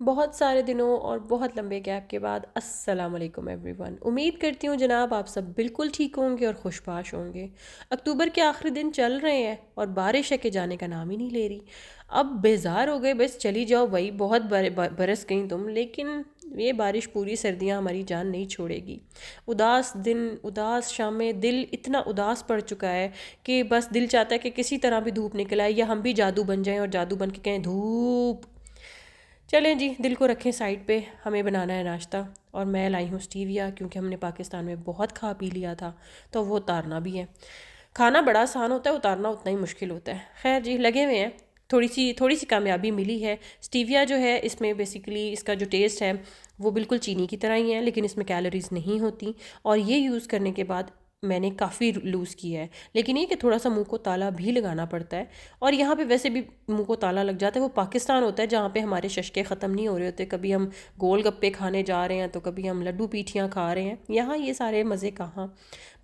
बहुत सारे दिनों और बहुत लंबे गैप के बाद अस्सलाम वालेकुम एवरीवन। उम्मीद करती हूँ जनाब आप सब बिल्कुल ठीक होंगे और खुशबाश होंगे। अक्टूबर के आखिरी दिन चल रहे हैं और बारिश है कि जाने का नाम ही नहीं ले रही। अब बेजार हो गए, बस चली जाओ भाई, बहुत बरस गई तुम, लेकिन ये बारिश पूरी सर्दियाँ हमारी जान नहीं छोड़ेगी। उदास दिन, उदास शामें, दिल इतना उदास पड़ चुका है कि बस दिल चाहता है कि किसी तरह भी धूप निकल आए या हम भी जादू बन जाएं और जादू बन के कहें धूप। चलें जी, दिल को रखें साइड पे, हमें बनाना है नाश्ता। और मैं लाई हूँ स्टीविया, क्योंकि हमने पाकिस्तान में बहुत खा पी लिया था, तो वो उतारना भी है। खाना बड़ा आसान होता है, उतारना उतना ही मुश्किल होता है। खैर जी, लगे हुए हैं। थोड़ी सी कामयाबी मिली है। स्टीविया जो है इसमें बेसिकली इसका जो टेस्ट है वो बिल्कुल चीनी की तरह ही है, लेकिन इसमें कैलोरीज नहीं होती। और ये यूज़ करने के बाद मैंने काफ़ी लूज़ किया है, लेकिन ये कि थोड़ा सा मुंह को ताला भी लगाना पड़ता है। और यहाँ पे वैसे भी मुंह को ताला लग जाता है। वो पाकिस्तान होता है जहाँ पे हमारे शशके ख़त्म नहीं हो रहे होते। कभी हम गोल गप्पे खाने जा रहे हैं तो कभी हम लड्डू पीठियाँ खा रहे हैं। यहाँ ये सारे मज़े कहाँ।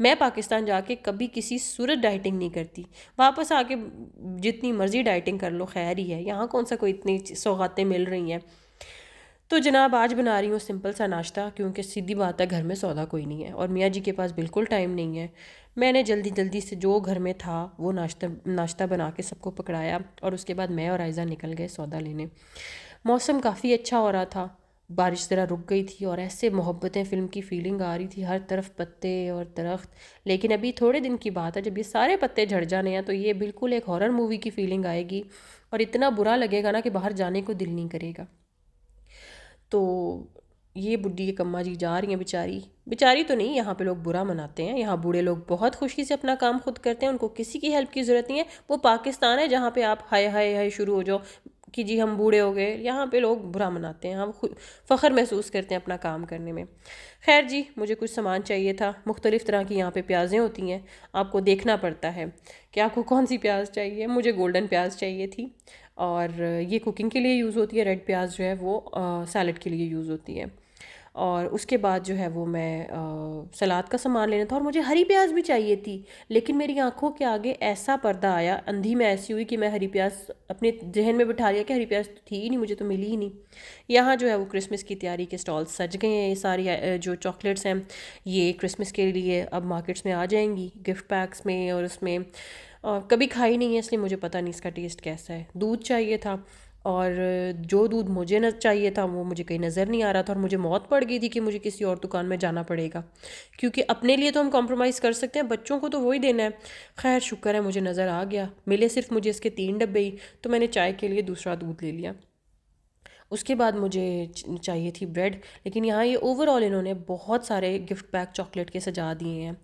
मैं पाकिस्तान जाके कभी किसी सूरत डाइटिंग नहीं करती। वापस आके जितनी मर्ज़ी डाइटिंग कर लो, खैर ही है। यहाँ कौन सा कोई इतनी सौगातें मिल रही हैं। तो जनाब आज बना रही हूँ सिंपल सा नाश्ता, क्योंकि सीधी बात है घर में सौदा कोई नहीं है और मियाँ जी के पास बिल्कुल टाइम नहीं है। मैंने जल्दी जल्दी से जो घर में था वो नाश्ता नाश्ता बना के सबको पकड़ाया और उसके बाद मैं और आयज़ा निकल गए सौदा लेने। मौसम काफ़ी अच्छा हो रहा था, बारिश ज़रा रुक गई थी और ऐसे मोहब्बतें फ़िल्म की फ़ीलिंग आ रही थी, हर तरफ पत्ते और दरख्त। लेकिन अभी थोड़े दिन की बात है, जब ये सारे पत्ते झड़ जाने हैं तो ये बिल्कुल एक हॉरर मूवी की फ़ीलिंग आएगी और इतना बुरा लगेगा ना कि बाहर जाने को दिल नहीं करेगा। तो ये बुढ़ी एक अम्मा जी जा रही हैं, बेचारी बेचारी तो नहीं, यहाँ पे लोग बुरा मनाते हैं। यहाँ बूढ़े लोग बहुत खुशी से अपना काम खुद करते हैं, उनको किसी की हेल्प की ज़रूरत नहीं है। वो पाकिस्तान है जहाँ पे आप हाय हाय हाय शुरू हो जाओ कि जी हम बूढ़े हो गए। यहाँ पे लोग बुरा मनाते हैं, हम खुद फ़ख्र महसूस करते हैं अपना काम करने में। खैर जी, मुझे कुछ सामान चाहिए था। मुख्तलिफ़ तरह की यहाँ पे प्याज़ें होती हैं, आपको देखना पड़ता है कि आपको कौन सी प्याज चाहिए। मुझे गोल्डन प्याज चाहिए थी और ये कुकिंग के लिए यूज़ होती है। रेड प्याज जो है वो सैलड के लिए यूज़ होती है। और उसके बाद जो है वो मैं सलाद का सामान लेना था और मुझे हरी प्याज भी चाहिए थी। लेकिन मेरी आंखों के आगे ऐसा पर्दा आया, अंधी मैं ऐसी हुई कि मैं हरी प्याज अपने जहन में बिठा लिया कि हरी प्याज तो थी ही नहीं, मुझे तो मिली ही नहीं। यहाँ जो है वो क्रिसमस की तैयारी के स्टॉल सज गए हैं। ये सारी जो चॉकलेट्स हैं ये क्रिसमस के लिए अब मार्केट्स में आ जाएंगी गिफ्ट पैक्स में। और उसमें कभी खाई नहीं है, इसलिए मुझे पता नहीं इसका टेस्ट कैसा है। दूध चाहिए था और जो दूध मुझे न चाहिए था वो मुझे कहीं नज़र नहीं आ रहा था और मुझे मौत पड़ गई थी कि मुझे किसी और दुकान में जाना पड़ेगा, क्योंकि अपने लिए तो हम कॉम्प्रोमाइज़ कर सकते हैं, बच्चों को तो वही देना है। खैर शुक्र है मुझे नज़र आ गया, मिले सिर्फ मुझे इसके 3 डब्बे ही, तो मैंने चाय के लिए दूसरा दूध ले लिया। उसके बाद मुझे चाहिए थी ब्रेड, लेकिन यहाँ ये ओवरऑल इन्होंने बहुत सारे गिफ्ट पैक चॉकलेट के सजा दिए हैं।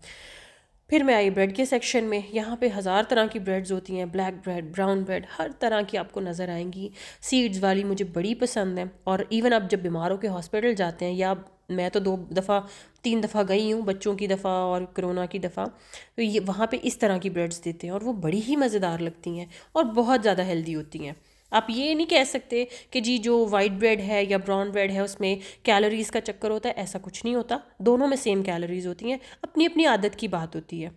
फिर मैं आई ब्रेड के सेक्शन में। यहाँ पे हज़ार तरह की ब्रेड्स होती हैं, ब्लैक ब्रेड, ब्राउन ब्रेड, हर तरह की आपको नज़र आएंगी। सीड्स वाली मुझे बड़ी पसंद है। और इवन आप जब बीमारों के हॉस्पिटल जाते हैं, या मैं तो 2 दफ़ा 3 दफ़ा गई हूँ, बच्चों की दफ़ा और कोरोना की दफ़ा, तो ये वहाँ पे इस तरह की ब्रेड्स देते हैं और वो बड़ी ही मज़ेदार लगती हैं और बहुत ज़्यादा हेल्दी होती हैं। आप ये नहीं कह सकते कि जी जो वाइट ब्रेड है या ब्राउन ब्रेड है उसमें कैलोरीज़ का चक्कर होता है, ऐसा कुछ नहीं होता। दोनों में सेम कैलोरीज़ होती हैं, अपनी अपनी आदत की बात होती है।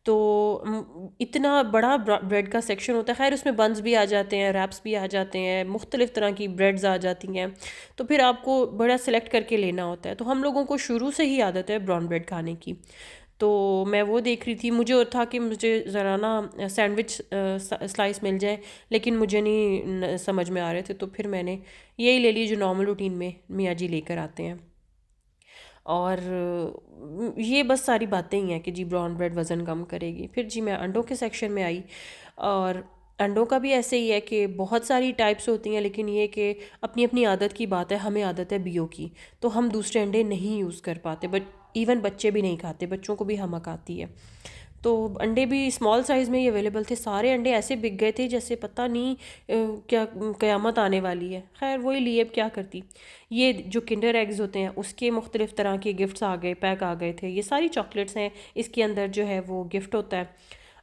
तो इतना बड़ा ब्रेड का सेक्शन होता है। खैर उसमें बन्स भी आ जाते हैं, रैप्स भी आ जाते हैं, मुख्तलिफ़ तरह की ब्रेड्स आ जाती हैं। तो फिर आपको बड़ा सेलेक्ट करके लेना होता है। तो हम लोगों को शुरू से ही आदत है ब्राउन ब्रेड खाने की। तो मैं वो देख रही थी, मुझे और था कि मुझे ज़रा ना सैंडविच स्लाइस मिल जाए, लेकिन मुझे नहीं समझ में आ रहे थे। तो फिर मैंने यही ले ली जो नॉर्मल रूटीन में मियाँ जी लेकर आते हैं। और ये बस सारी बातें ही हैं कि जी ब्राउन ब्रेड वज़न कम करेगी। फिर जी मैं अंडों के सेक्शन में आई और अंडों का भी ऐसे ही है कि बहुत सारी टाइप्स होती हैं, लेकिन ये कि अपनी अपनी आदत की बात है। हमें आदत है बियो की, तो हम दूसरे अंडे नहीं यूज़ कर पाते, बट इवन बच्चे भी नहीं खाते, बच्चों को भी हमक आती है। तो अंडे भी स्मॉल साइज़ में ही अवेलेबल थे। सारे अंडे ऐसे बिक गए थे जैसे पता नहीं क्या क़यामत आने वाली है। खैर वही लिए, अब क्या करती। ये जो किंडर एग्स होते हैं उसके मुख्तलिफ़ तरह के गिफ्ट्स आ गए, पैक आ गए थे। ये सारी चॉकलेट्स हैं, इसके अंदर जो है वो गिफ्ट होता है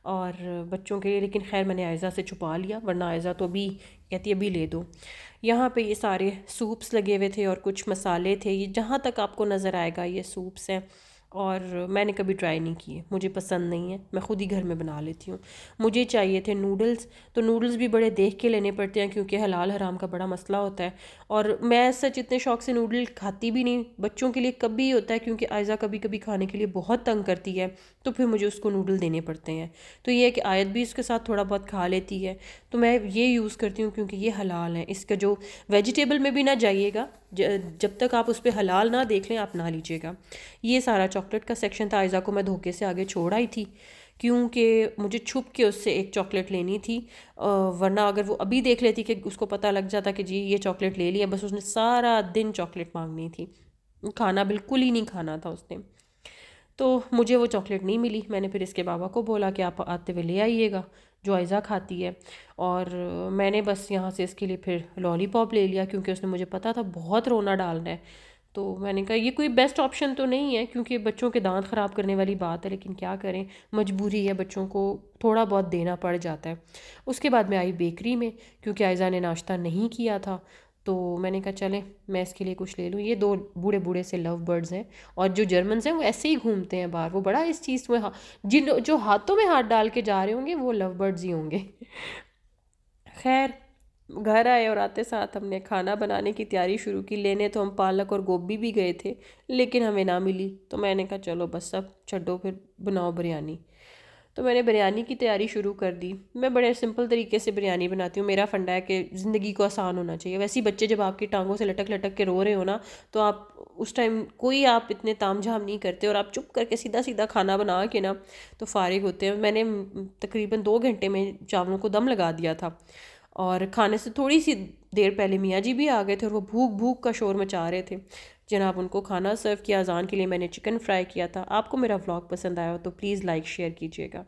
और बच्चों के लिए। लेकिन खैर मैंने आयज़ा से छुपा लिया, वरना आयज़ा तो अभी कहती अभी ले दो। यहाँ पे ये सारे सूप्स लगे हुए थे और कुछ मसाले थे। ये जहाँ तक आपको नज़र आएगा ये सूप्स हैं और मैंने कभी ट्राई नहीं किए, मुझे पसंद नहीं है, मैं ख़ुद ही घर में बना लेती हूँ। मुझे चाहिए थे नूडल्स, तो नूडल्स भी बड़े देख के लेने पड़ते हैं क्योंकि हलाल हराम का बड़ा मसला होता है। और मैं सच इतने शौक़ से नूडल खाती भी नहीं, बच्चों के लिए कभी होता है क्योंकि आयज़ा कभी कभी खाने के लिए बहुत तंग करती है, तो फिर मुझे उसको नूडल देने पड़ते हैं। तो ये है कि आयत भी इसके साथ थोड़ा बहुत खा लेती है, तो मैं ये यूज़ करती हूँ क्योंकि ये हलाल है। इसका जो वेजिटेबल में भी ना जाइएगा, जब तक आप उस पर हलाल ना देख लें आप ना लीजिएगा। ये सारा चॉकलेट का सेक्शन था। आयज़ा को मैं धोखे से आगे छोड़ आई थी क्योंकि मुझे छुप के उससे एक चॉकलेट लेनी थी, वरना अगर वो अभी देख लेती कि उसको पता लग जाता कि जी ये चॉकलेट ले लिया, बस उसने सारा दिन चॉकलेट मांगनी थी, खाना बिल्कुल ही नहीं खाना था उसने। तो मुझे वो चॉकलेट नहीं मिली। मैंने फिर इसके बाबा को बोला कि आप आते हुए ले आइएगा, जो आयज़ा खाती है। और मैंने बस यहाँ से इसके लिए फिर लॉलीपॉप ले लिया क्योंकि उसने, मुझे पता था बहुत रोना डालना है। तो मैंने कहा ये कोई बेस्ट ऑप्शन तो नहीं है क्योंकि बच्चों के दांत ख़राब करने वाली बात है, लेकिन क्या करें, मजबूरी है, बच्चों को थोड़ा बहुत देना पड़ जाता है। उसके बाद मैं आई बेकरी में क्योंकि आयज़ा ने नाश्ता नहीं किया था, तो मैंने कहा चलें मैं इसके लिए कुछ ले लूँ। ये दो बूढ़े बूढ़े से लव बर्ड्स हैं, और जो जर्मन्स हैं वो ऐसे ही घूमते हैं बाहर, वो बड़ा इस चीज़ में जिन जो हाथों में हाथ डाल के जा रहे होंगे वो लव बर्ड्स ही होंगे। खैर, घर आए और आते साथ हमने खाना बनाने की तैयारी शुरू की। लेने तो हम पालक और गोभी भी गए थे, लेकिन हमें ना मिली, तो मैंने कहा चलो बस अब छड्डो, फिर बनाओ बिरयानी। तो मैंने बिरयानी की तैयारी शुरू कर दी। मैं बड़े सिंपल तरीके से बिरयानी बनाती हूँ। मेरा फंडा है कि ज़िंदगी को आसान होना चाहिए। वैसे ही बच्चे जब आपकी टांगों से लटक लटक के रो रहे हो ना, तो आप उस टाइम कोई आप इतने तामझाम नहीं करते और आप चुप करके सीधा सीधा खाना बना के ना तो फारिग होते हैं। मैंने तकरीबन 2 घंटे में चावलों को दम लगा दिया था, और खाने से थोड़ी सी देर पहले मियाँ जी भी आ गए थे और वो भूख भूख का शोर मचा रहे थे। जनाब उनको खाना सर्व किया। अज़ान के लिए मैंने चिकन फ्राई किया था। आपको मेरा व्लॉग पसंद आया हो तो प्लीज़ लाइक शेयर कीजिएगा।